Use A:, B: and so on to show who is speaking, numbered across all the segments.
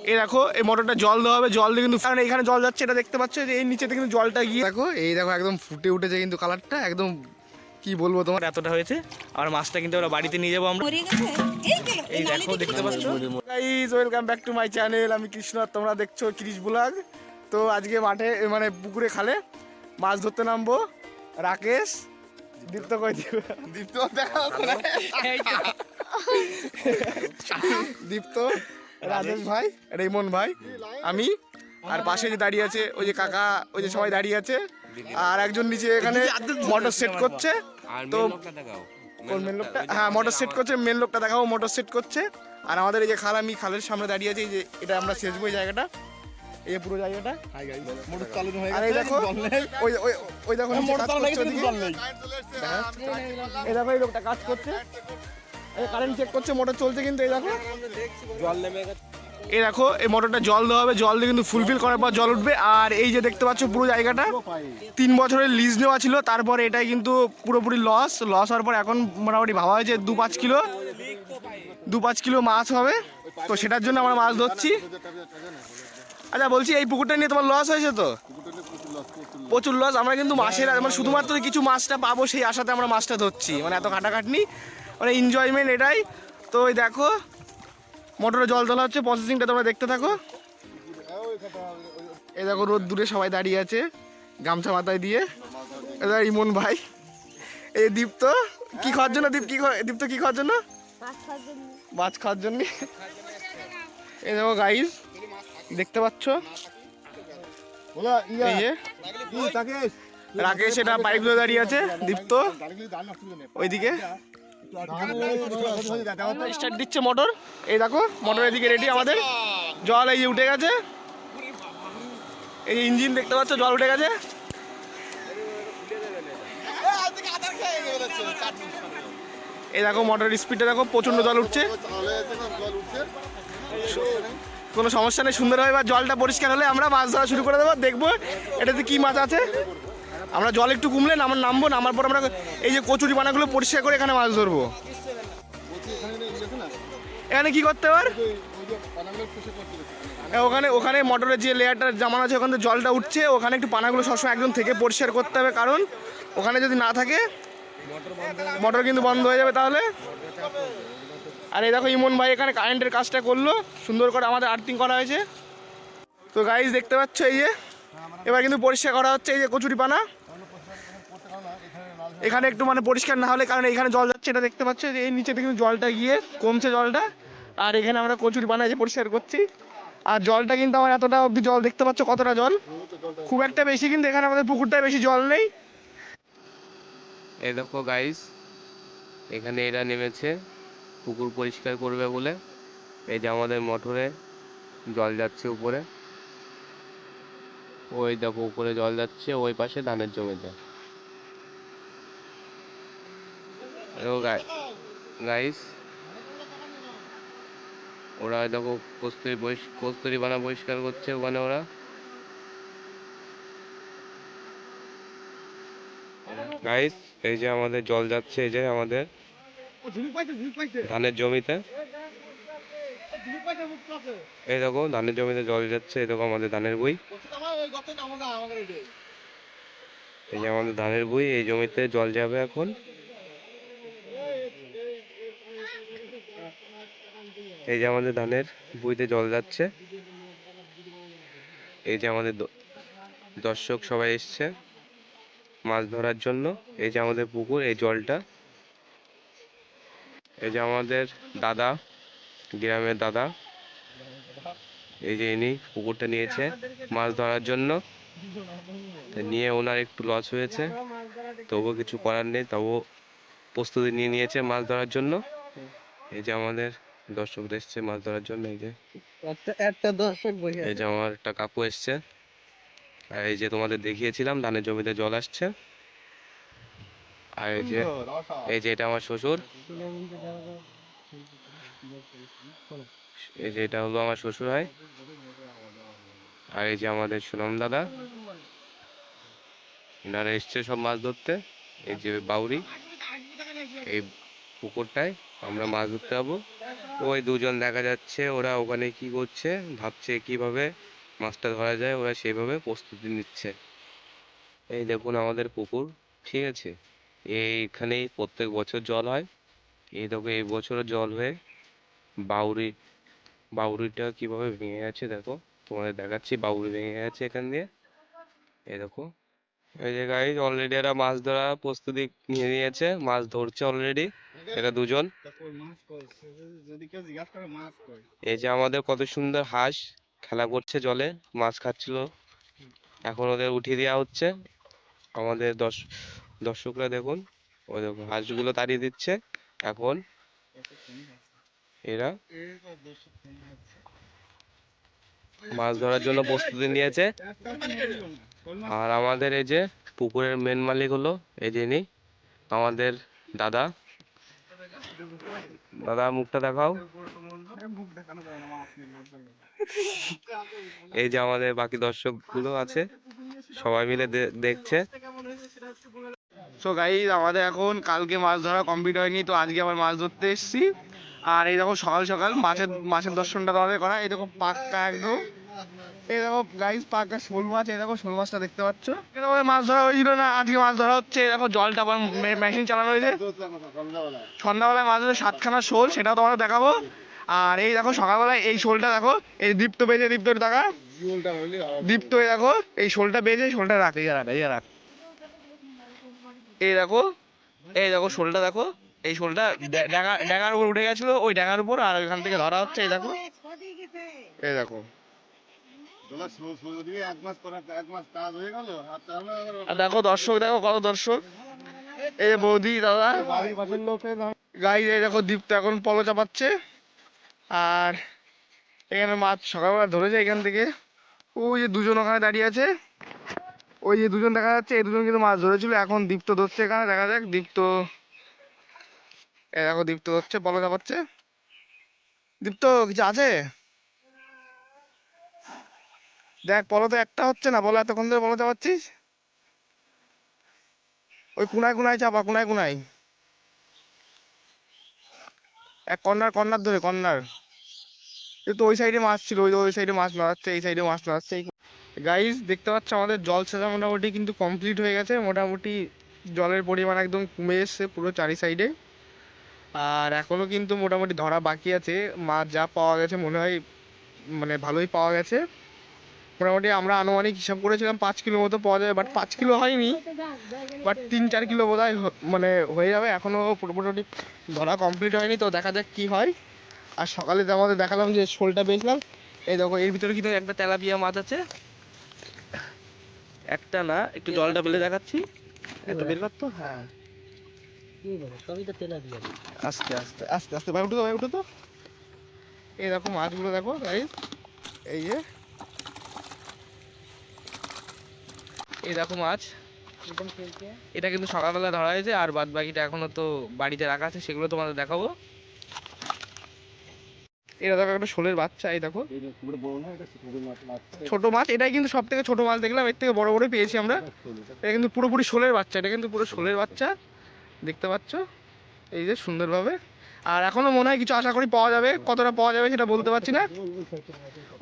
A: এই দেখো এই মোটরটা জল দেওয়া হবে, জল দিয়ে কিন্তু কারণ এখানে জল যাচ্ছে এটা দেখতে পাচ্ছ যে এই নিচেতে কিন্তু জলটা গিয়ে দেখো, এই দেখো একদম ফুটে উঠেছে কিন্তু কালারটা একদম কি বলবো তোমার এতটা হয়েছে। আর মাছটা কিন্তু আমরা বাড়িতে নিয়ে যাবো আমরা। এই দেখো দেখতে পাচ্ছ guys, welcome back to my channel. আমি কৃষ্ণ আর তোমরা দেখছো ক্রিশ ব্লগ। তো আজকে মাঠে মানে পুকুরে খালে মাছ ধরতে নামবো। রাকেশ দীপ্ত কই দীপ্ত দীপ্ত, রাজেশ ভাই, রেমন ভাই, আমি আর পাশে যে দাঁড়িয়ে আছে ওই যে কাকা, ওই যে সবাই দাঁড়িয়ে আছে। আর একজন নিচে এখানে মোটর সেট করছে। তো কোন মেন লোকটা? হ্যাঁ মোটর সেট করছে, মেন লোকটা দেখাবো মোটর সেট করছে। আর আমাদের এই যে খাল, আমি খালের সামনে দাঁড়িয়ে আছি, এই যে এটা আমরা সেচবো এই জায়গাটা, এই পুরো জায়গাটা। আর এই দেখো ওই ওই ওই দেখো এই দেখো এই লোকটা কাজ করছে, এই কারেন্ট চেক করছে, মোটর চলছে কিন্তু এই দেখো জল নেমে গেছে। এই দেখো এই মোটরটা জল দেওয়া হবে, জল দিয়ে কিন্তু ফুলফিল করার পর জল উঠবে। আর এই যে দেখতে পাচ্ছ পুরো জায়গাটা 3 বছরের লিজ নেওয়া ছিল, তারপরে এটাই কিন্তু পুরোপুরি লস হওয়ার পর এখন মোটামুটি ভাবা হয়েছে 2-5 কিলো মাছ হবে। তো সেটার জন্য আমরা মাছ ধরছি। আচ্ছা বলছি এই পুকুরটা নিয়ে তোমার লস হয়েছে তো? প্রচুর লস। আমরা কিন্তু মাছের মানে শুধুমাত্র কিছু মাছটা পাবো সেই আশাতে আমরা মাছটা ধরছি, মানে এত খাটাখাটনি, মানে এনজয়মেন্ট এটাই। তো ওই দেখো মোটরে জল তোলা হচ্ছে, প্রসেসিংটা তোমরা দেখতে থাকো। এই দেখো রোদ দূরে সবাই দাঁড়িয়ে আছে গামছা মাথায় দিয়ে। এটা ইমন ভাই, এই দীপ্ত কি খাওয়ার জন্য? দীপ্ত কি খাওয়ার জন্য? মাছ খাওয়ার জন্য। এই দেখো গাইস দেখতে পাচ্ছ, এই যে রাকেশ এটা পাইপ ধরে দাঁড়িয়ে আছে, দীপ্ত ওইদিকে স্টার্ট দিচ্ছে মোটর। এই দেখো মোটর এদিকে রেডি, আমাদের জল এই যে উঠে গেছে, এই ইঞ্জিন দেখতে পাচ্ছ জল উঠে গেছে। এই দেখো মোটরের স্পিডটা দেখো, প্রচন্ড জল উঠছে, কোনো সমস্যা নেই, সুন্দর হবে। এবার জলটা পরিষ্কার হলে আমরা মাছ ধরা শুরু করে দেবো, দেখবো এটাতে কি মাছ আছে। আমরা জল একটু কমলে নামবো, নামার পর আমরা এই যে কচুরি পানাগুলো পরিষ্কার করে এখানে মাছ ধরবো। এখানে কি করতে পার, ওখানে ওখানে মোটরের যে লেয়ারটা জামানো আছে ওখান থেকে জলটা উঠছে, ওখানে একটু পানাগুলো সবসময় একদম থেকে পরিষ্কার করতে হবে, কারণ ওখানে যদি না থাকে মোটর কিন্তু বন্ধ হয়ে যাবে তাহলে। আর এই দেখো ইমন ভাই এখানে কারেন্টের কাজটা করলো, সুন্দর করে আমাদের আর্থিং করা হয়েছে। তো গাইস দেখতে পাচ্ছ এই যে এবার কিন্তু পরিষ্কার করা হচ্ছে এই যে কচুরি পানা। এখানে একটু মানে পরিষ্কার না হলে, কারণ এখানে জল যাচ্ছে এটা দেখতে পাচ্ছ যে এই নিচেতে কিন্তু জলটা গিয়ে কমছে জলটা। আর এখানে আমরা কচুরি পানা যে পরিষ্কার করছি, আর জলটা কিন্তু আমার এতটা অব্দি জল দেখতে পাচ্ছ কতটা জল, খুব একটা বেশি কিন্তু এখানে আমাদের পুকুরটায় বেশি জল নেই।
B: এই দেখো গাইস, এখানে এরা নেমেছে পুকুর পরিষ্কার করবে বলে। এই যে আমাদের মোটরে জল যাচ্ছে উপরে, ওই দেখো উপরে জল যাচ্ছে ওই পাশে ধানের জমিতে। গাইস ওরা দেখো কস্তুরি বানা পরিষ্কার করছে ওখানে ওরা। গাইস এই যে আমাদের জল যাচ্ছে এই যে আমাদের ধানের জমিতে, এই দেখো ধানের জমিতে জল যাচ্ছে, এই দেখো আমাদের ধানের বই, এই যে আমাদের ধানের বই, এই জমিতে জল যাবে এখন। এই যে আমাদের ধানের বইতে জল যাচ্ছে, এই যে আমাদের দর্শক সবাই এসছে মাছ ধরার জন্য। এই যে আমাদের পুকুর, এই জলটা, এই যে আমাদের দাদা, গ্রামের দাদা, এই যে ইনি পুকুরটা নিয়েছে মাছ ধরার জন্য, নিয়ে ওনার একটু লস হয়েছে, তবুও কিছু করার নেই, তবুও প্রস্তুতি নিয়ে নিয়েছে মাছ ধরার জন্য। এই যে আমাদের দর্শক এসছে মাছ ধরার জন্য, এই যে এই যে আমার একটা কাকু এসছে। আর এই যে তোমাদের দেখিয়েছিলাম ধানের জমিতে জল আসছে। আর এই যে এটা আমার শ্বশুর, এই যে এটা হলো আমার শ্বশুর হয়। আর এই যে আমাদের সুনম দাদা, এনারা এসছে সব মাছ ধরতে। এই যে বাউরি, এই পুকুরটায় আমরা মাছ ধরতে যাবো। ওই দুজন দেখা যাচ্ছে, ওরা ওখানে কি করছে ভাবছে কিভাবে মাছটা ধরা যায়, ওরা সেইভাবে প্রস্তুতি নিচ্ছে। এই দেখুন আমাদের পুকুর, ঠিক আছে, এইখানেই প্রত্যেক বছর জল হয়। এই দেখো এই বছরও জল হয়ে বাউরি বাউরিটা কিভাবে ভেঙে গেছে দেখো, তোমাদের দেখাচ্ছি। বাউরি ভেঙে গেছে এখান দিয়ে, এই দেখো। এই যে গাইজ অলরেডি এরা মাছ ধরা প্রস্তুতি নিয়ে নিয়েছে, মাছ ধরছে অলরেডি এরা দুজন। এই যে আমাদের কত সুন্দর হাঁস খেলা করছে জলে, মাছ খাচ্ছিল, এখন ওদের উঠিয়ে দেওয়া হচ্ছে। আমাদের দর্শকরা দেখুন, ওই দেখুন হাঁসগুলো তাড়িয়ে দিচ্ছে এখন এরা মাছ ধরার জন্য প্রস্তুতি নিয়েছে। আর আমাদের এই যে পুকুরের মেন মালিক হলো এই যে ইনি, আমাদের দাদা। দাদা মুখটা দেখাও। এই যে আমাদের বাকি দর্শক গুলো আছে, সবাই মিলে দেখছে।
A: সো গাইজ আমাদের এখন কালকে মাছ ধরা কমপ্লিট হয়নি, তো আজকে আবার মাছ ধরতে এসেছি। আর এই দেখো সকাল সকাল মাছের মাছের দর্শনটা তোমাদের করা, এই দেখো পাক্কা একদম। এই দেখো গাইজ পাক্কা শোল মাছ, এই দেখো শোল মাছটা দেখতে পাচ্ছ। এটা আমাদের মাছ ধরা হয়েছিল না, আজকে মাছ ধরা হচ্ছে। এই দেখো জলটা আবার মেশিন চালানো হয়েছে। সন্ধ্যাবেলায় মাছ ধরে 7খানা শোল, সেটাও তোমাদের দেখাবো। আর এই দেখো সকালবেলায় এই শোলটা দেখো, এই দীপ্ত বেজে, দীপ্তর টাকা দীপ্ত, এই দেখো এই শোলটা বেজে, শোলটা রাখ, এই রাখ, এই রাখ। এই দেখো, এই দেখো শোলটা দেখো, এই শোলটা ড্যাঙার উপর উঠে গেছিল, ওই ড্যাঙার উপর, আর ওইখান থেকে ধরা হচ্ছে। এই দেখো, এই দেখো। আর দেখো দর্শক, দেখো কত দর্শক, এই যে বৌদি, দাদা, গাইজ, এই দেখো দীপ্ত এখন পলো চাপাচ্ছে। আর এখানে মাছ সকালবেলা ধরেছে এখান থেকে। ওই যে দুজন ওখানে দাঁড়িয়ে আছে, ওই যে দুজন দেখা যাচ্ছে, এই দুজন কিন্তু মাছ ধরেছিল। এখন দীপ্ত ধরছে এখানে, দেখা যাক দীপ্ত। এই দেখো দীপ্ত হচ্ছে, পলো চাপাচ্ছে। দীপ্ত কিছু আছে? দেখ পলো তো একটা হচ্ছে না, বলো এতক্ষণ ধরে পলো চাপাচ্ছিস। ওই কুনায় কুনায় চাপা, কুনায় কুনায়, এক কর্নার কর্নার ধরে, কর্নার। কিন্তু ওই সাইডে মাছ ছিল, ওই ওই সাইডে মাছ মারাচ্ছে, এই সাইডে মাছ মারাচ্ছে। গাইস দেখতে পাচ্ছ আমাদের জল ছেঁচা মোটামুটি কিন্তু কমপ্লিট হয়ে গেছে। মোটামুটি জলের পরিমাণ একদম কমে এসছে পুরো চারি সাইডে। আর এখনো কিন্তু মোটামুটি ধরা বাকি আছে। মাছ যা পাওয়া গেছে মনে হয় মানে ভালোই পাওয়া গেছে। মোটামুটি আমরা আনুমানিক হিসাব করেছিলাম 5 কিলো মতো পাওয়া যাবে, বাট 5 কিলো হয়নি, বাট 3-4 কিলো বোধ হয় মানে হয়ে যাবে। এখনও পুরোপুরি ধরা কমপ্লিট হয়নি, তো দেখা যাক কী হয়। আর সকালে তো আমাদের দেখালাম যে শোলটা পেয়েছিলাম। এই দেখো এর ভিতরে কিন্তু একটা তেলাপিয়া মাছ আছে, একটা না, একটু জলটা পেলে দেখাচ্ছি। এত বের করতো, হ্যাঁ সবই তো তেলাপিয়া। আস্তে আস্তে আস্তে আস্তে ভাই উঠো তো, ভাই উঠো তো। এই দেখো মাছগুলো দেখো গাইস, এই যে এই দেখো মাছ। এটা কিন্তু সকালবেলা ধরা হয়েছে, আর বাদ বাকিটা এখনো তো বাড়িতে রাখা আছে, সেগুলো তোমাদের দেখাবো। এটা দেখো একটা শোলের বাচ্চা, এই দেখো ছোট মাছ। এটাই কিন্তু সব থেকে ছোট মাছ দেখলাম, এর থেকে বড় বড় পেয়েছি আমরা। এটা কিন্তু পুরোপুরি শোলের বাচ্চা, এটা কিন্তু পুরো শোলের বাচ্চা, দেখতে পাচ্ছ এই যে সুন্দরভাবে। আর এখনো মনে হয় কিছু আশা করি পাওয়া যাবে, কতটা পাওয়া যাবে সেটা বলতে পারছি না।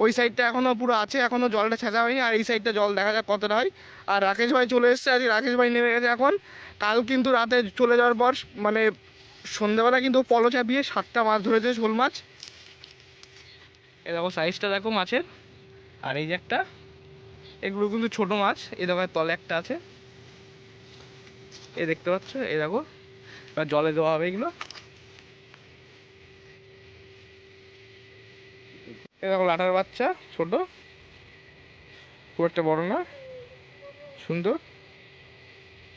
A: ওই সাইডটা এখনো পুরো আছে, এখনো জলটা ছেঁচা হয়নি। আর এই সাইডটা জল দেখা যাক কতটা হয়। আর রাকেশ ভাই চলে এসছে, আজকে রাকেশ ভাই নেমে গেছে এখন। কাল কিন্তু রাতে চলে যাওয়ার পর মানে সন্ধ্যেবেলা কিন্তু পলো চাপিয়ে 7টা মাছ ধরেছে, শোল মাছ। এই দেখো সাইজটা দেখো মাছের। আর এই যে একটা, এগুলো কিন্তু ছোট মাছ। এই দেখো তলে একটা আছে, এই দেখতে পাচ্ছ, এই দেখো। এবার জলে দেওয়া হবে এগুলো। এই দেখো লাটার বাচ্চা, ছোট, খুব একটা বড় না, সুন্দর।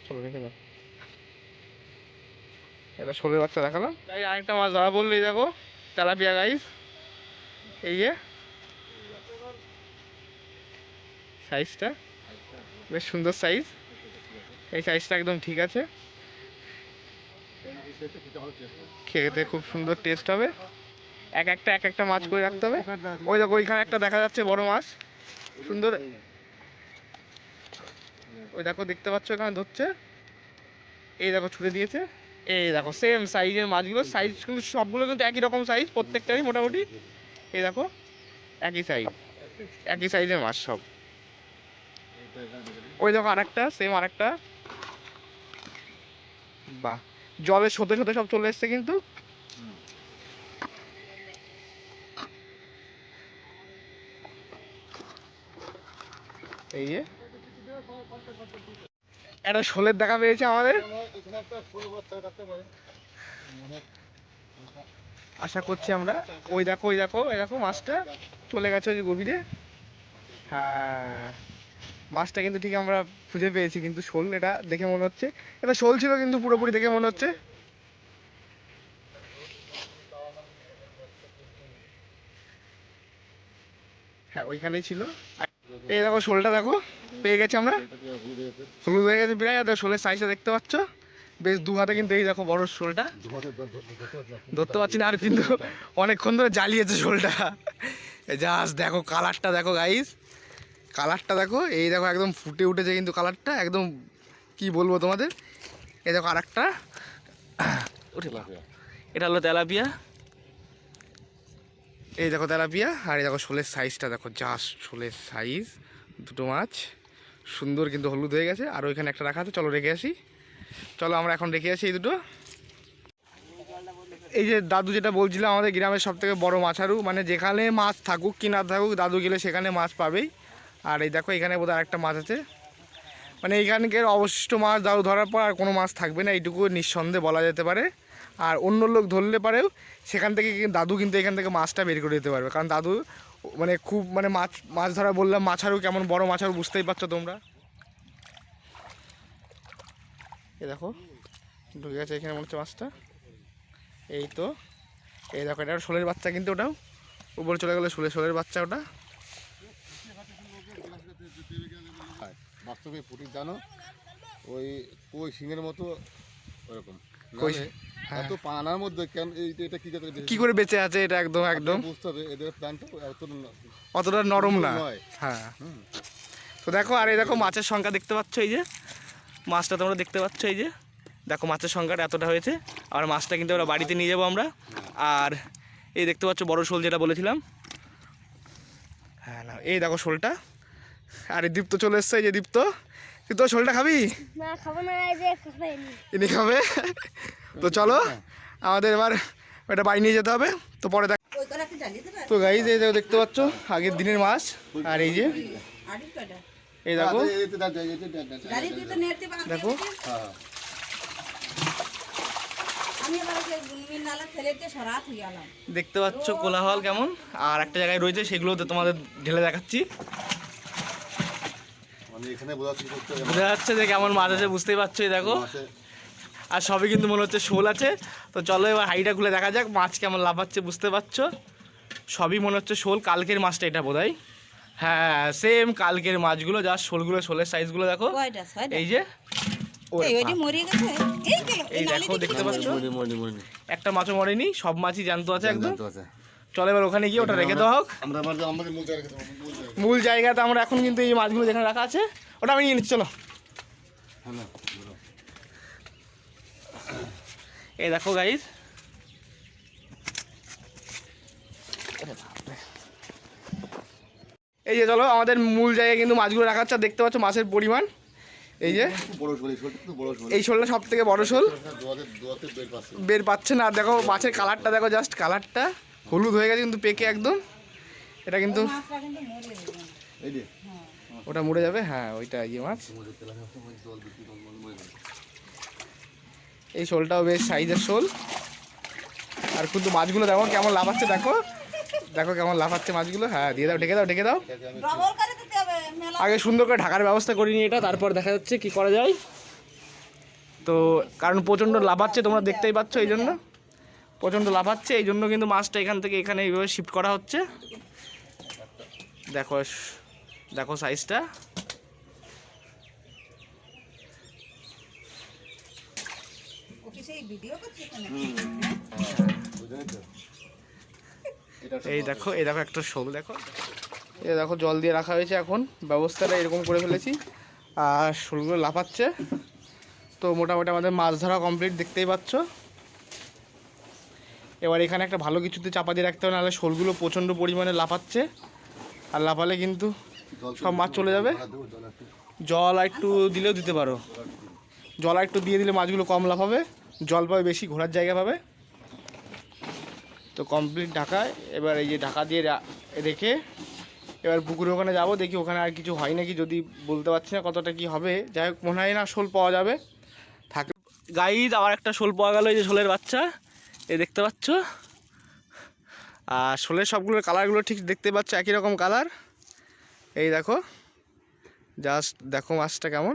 A: চলো রেখে দাও। এটা শোলের বাচ্চা দেখালাম। তাই আরেকটা মাছ ধরা বললো, এই দেখো তেলাপিয়া গাইস, এই যে সাইজটা বেশ সুন্দর সাইজ। এই সাইজটা একদম ঠিক আছে, খেতে খুব সুন্দর টেস্ট হবে। এক একটা মাছ করে রাখতে হবে। ওই দেখো ওইখানে একটা দেখা যাচ্ছে বড় মাছ, সুন্দর। ওই দেখো দেখতে পাচ্ছ এখানে ধরছে, এই দেখো ছুড়ে দিয়েছে। এই দেখো সেম সাইজের মাছগুলো, সাইজ কিন্তু সবগুলো কিন্তু একই রকম সাইজ প্রত্যেকটারই মোটামুটি। এই দেখো একই সাইজ, একই সাইজের মাছ সব। ওই দেখো আরেকটা সেম আরেকটা। বাহ, জলের সাথে সাথে সব চলে এসছে কিন্তু। এই যে একটা শোলের দেখা পেয়েছে আমাদের, আশা করছি আমরা। ওই দেখো ওই দেখো ওই দেখো মাছটা চলে গেছে ওই যে গভীরে। হ্যাঁ, মাছটা কিন্তু ঠিক আমরা খুঁজে পেয়েছি, কিন্তু শোল এটা দেখে মনে হচ্ছে। এটা শোল ছিল কিন্তু পুরোপুরি দেখে মনে হচ্ছে। হ্যাঁ ওইখানেই ছিল। এই দেখো শোলটা দেখো পেয়ে গেছি আমরা, হলুদ হয়ে গেছে প্রায়। আর শোলের সাইজটা দেখতে পাচ্ছ বেশ, দু হাতে কিন্তু। এই দেখো বড় শোলটা ধরতে পারছি না আর, কিন্তু অনেকক্ষণ ধরে জ্বালিয়েছে শোলটা। জাস্ট দেখো কালারটা দেখো গাইস, কালারটা দেখো। এই দেখো একদম ফুটে উঠেছে কিন্তু কালারটা একদম, কি বলবো তোমাদের। এই দেখো আর একটা, এটা হলো তেলাপিয়া। এই দেখো তেলাপিয়া। আর এই দেখো শোলের সাইজটা দেখো, জাস্ট শোলের সাইজ। দুটো মাছ সুন্দর কিন্তু হলুদ হয়ে গেছে। আর ওইখানে একটা রাখা আছে, চলো রেখে আসি। চলো আমরা এখন রেখে আসি এই দুটো। এই যে দাদু যেটা বলছিলাম, আমাদের গ্রামের সব থেকে বড়ো মাছারু, মানে যেখানে মাছ থাকুক কি না থাকুক দাদু গেলে সেখানে মাছ পাবেই। আর এই দেখো এখানে বোধহয় আরেকটা মাছ আছে, মানে এইখানকার অবশিষ্ট মাছ দাদু ধরার পর আর কোনো মাছ থাকবে না, এইটুকু নিঃসন্দেহে বলা যেতে পারে। আর অন্য লোক ধরলে পারেও সেখান থেকে দাদু কিন্তু এখান থেকে মাছটা বের করে দিতে পারবে, কারণ দাদু মানে খুব মানে মাছ ধরা বললাম, মাছারু কেমন বড় মাছারু বুঝতেই পারছো তোমরা। এই দেখো ঢুকে গেছে এখানে মনে হচ্ছে মাছটা। এই তো এই দেখো এটা শোলের বাচ্চা, কিন্তু ওটাও উপরে চলে গেলো, শোলের বাচ্চা ওটা।
C: বাস্তবে পুটির জানো ওই কই শিঙের মতো ওরকম
A: কই,
C: এত পানার মধ্যে কেন এটা
A: কি করে বেঁচে আছে এটা একদম একদম
C: বুঝতে হবে, এদের প্ল্যানটা
A: অতটা নরম না।
C: নয়।
A: হ্যাঁ তো দেখো, আর এই দেখো মাছের সংখ্যা দেখতে পাচ্ছ, এই যে মাছটা তোমরা দেখতে পাচ্ছ, এই যে দেখো মাছের সংখ্যাটা এতটা হয়েছে। আর মাছটা কিন্তু আমরা বাড়িতে নিয়ে যাবো আমরা। আর এই দেখতে পাচ্ছ বড় শোল যেটা বলেছিলাম। হ্যাঁ না, এই দেখো শোলটা। আর এই দীপ্ত চলে এসছে, এই যে দীপ্ত, তুই তো শোলটা খাবি
D: না? খাবো না, এই যে খাইনি।
A: ইনি খাবে। তো চলো আমাদের এবার এটা বাড়ি নিয়ে যেতে হবে, তো পরে দেখ। তো গাইজ এই দেখো দেখতে পাচ্ছ আগের দিনের মাছ। আর এই যে এই দেখো দেখো দেখতে পাচ্ছ কোলাহল কেমন। আর একটা জায়গায় রয়েছে, সেগুলোতে তোমাদের ঢেলে দেখাচ্ছি। বোঝা যাচ্ছে যে কেমন মাছ আছে, বুঝতেই পারছো। এই দেখো, আর সবই কিন্তু মনে হচ্ছে শোল আছে। তো চলো এবার হাঁড়িটা খুলে দেখা যাক মাছ কেমন লাফাচ্ছে, বুঝতে পারছো সবই মনে হচ্ছে শোল। কালকের মাছটা এটা বোধহয়, হ্যাঁ সেম কালকের মাছগুলো, যা শোলগুলো, শোলের সাইজগুলো দেখো। এই যে এই দেখো দেখতে পাচ্ছ, একটা মাছও মরেনি, সব মাছই জ্যান্ত আছে একদম। চলো এবার ওখানে গিয়ে ওটা রেখে দেওয়া হোক মূল জায়গাতে। আমরা এখন কিন্তু এই মাছগুলো যেখানে রাখা আছে ওটা আমি নিয়ে নিচ্ছি, চলো। এই দেখো গাইস, এই যে চলো আমাদের মূল জায়গায় কিন্তু মাছগুলো রাখা আছে। দেখতে পাচ্ছ মাছের পরিমাণ, এই যে এই শোলটা সব থেকে বড় শোল, বের পাচ্ছে না। আর দেখো মাছের কালারটা দেখো, জাস্ট কালারটা হলুদ হয়ে গেছে কিন্তু পেকে একদম। এটা কিন্তু ওটা মরে যাবে, হ্যাঁ ওইটা ইয়ে মাছ। এই শোলটাও বেশ সাইজের শোল। আর কিন্তু মাছগুলো দেখো কেমন লাফাচ্ছে, দেখো দেখো কেমন লাফাচ্ছে মাছগুলো। হ্যাঁ দিয়ে দাও, ঢেকে দাও, ঢেকে দাও। আগে সুন্দর করে ঢাকার ব্যবস্থা করিনি এটা, তারপর দেখা যাচ্ছে কি করা যায়। তো কারণ প্রচণ্ড লাফাচ্ছে, তোমরা দেখতেই পাচ্ছ, এই জন্য প্রচণ্ড লাফাচ্ছে, এই জন্য কিন্তু মাছটা এখান থেকে এখানে এইভাবে শিফট করা হচ্ছে। দেখো দেখো সাইজটা। এই দেখো এই দেখো একটা শোল দেখো, এই দেখো জল দিয়ে রাখা হয়েছে, এখন ব্যবস্থাটা এরকম করে ফেলেছি। আর শোলগুলো লাফাচ্ছে। তো তো মোটামুটি আমাদের মাছ ধরা কমপ্লিট দেখতেই পাচ্ছ। এবার এখানে একটা ভালো কিছুতে চাপা দিয়ে রাখতে হবে, নাহলে শোলগুলো প্রচণ্ড পরিমাণে লাফাচ্ছে, আর লাফালে কিন্তু সব মাছ চলে যাবে। জল আর একটু দিলেও দিতে পারো, জল আর একটু দিয়ে দিলে মাছগুলো কম লাফাবে, জল পাবে বেশি, ঘোরার জায়গা পাবে। তো কমপ্লিট ঢাকায়, এবার এই যে ঢাকা দিয়ে রেখে এবার পুকুরে ওখানে যাবো, দেখি ওখানে আর কিছু হয় নাকি, যদি বলতে পারছি না কতটা কি হবে। যাই হোক, মনে হয় না শোল পাওয়া যাবে। থাকে গাইজ, আবার একটা শোল পাওয়া গেল, এই যে শোলের বাচ্চা, এই দেখতে পাচ্ছ। আর শোলের সবগুলোর কালারগুলো ঠিক দেখতে পাচ্ছ, একই রকম কালার। এই দেখো, জাস্ট দেখো মাছটা কেমন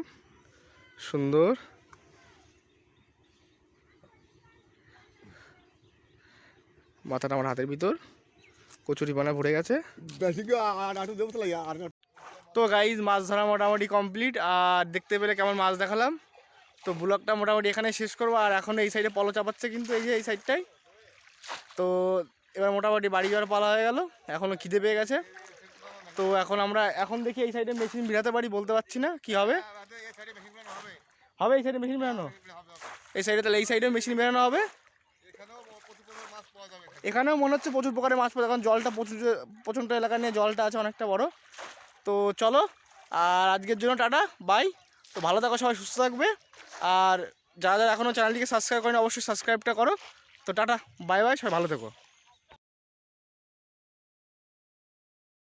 A: সুন্দর। মাথাটা আমার হাতের ভিতর কচুরি পানা ভরে গেছে। তো গাইজ, মাছ ধরা মোটামুটি কমপ্লিট, আর দেখতে পেলে কেমন মাছ দেখালাম। তো ব্লগটা মোটামুটি এখানে শেষ করবো। আর এখন এই সাইডে পলো চাপাচ্ছে কিন্তু, এই যে এই সাইডটাই। তো এবার মোটামুটি বাড়ি যাওয়ার পালা হয়ে গেল, এখনও খিদে পেয়ে গেছে। তো এখন দেখি এই সাইডে মেশিন ভিড়াতে পারি, বলতে পারছি না কি হবে। হবে এই সাইডে মেশিন বেরানো, এই সাইডে, তাহলে এই সাইডেও মেশিন বেরানো হবে। এখানেও মনে হচ্ছে প্রচুর প্রকারের মাছ পাওয়া, এখন জলটা প্রচণ্ড এলাকা নিয়ে জলটা আছে অনেকটা বড়। তো চলো, আর আজকের জন্য টাটা, বাই। তো ভালো থাকো সবাই, সুস্থ থাকবে। আর যারা যারা এখনও চ্যানেলটিকে সাবস্ক্রাইব করেনি অবশ্যই সাবস্ক্রাইবটা করো। তো টাটা, বাই বাই, সবাই ভালো থেকো।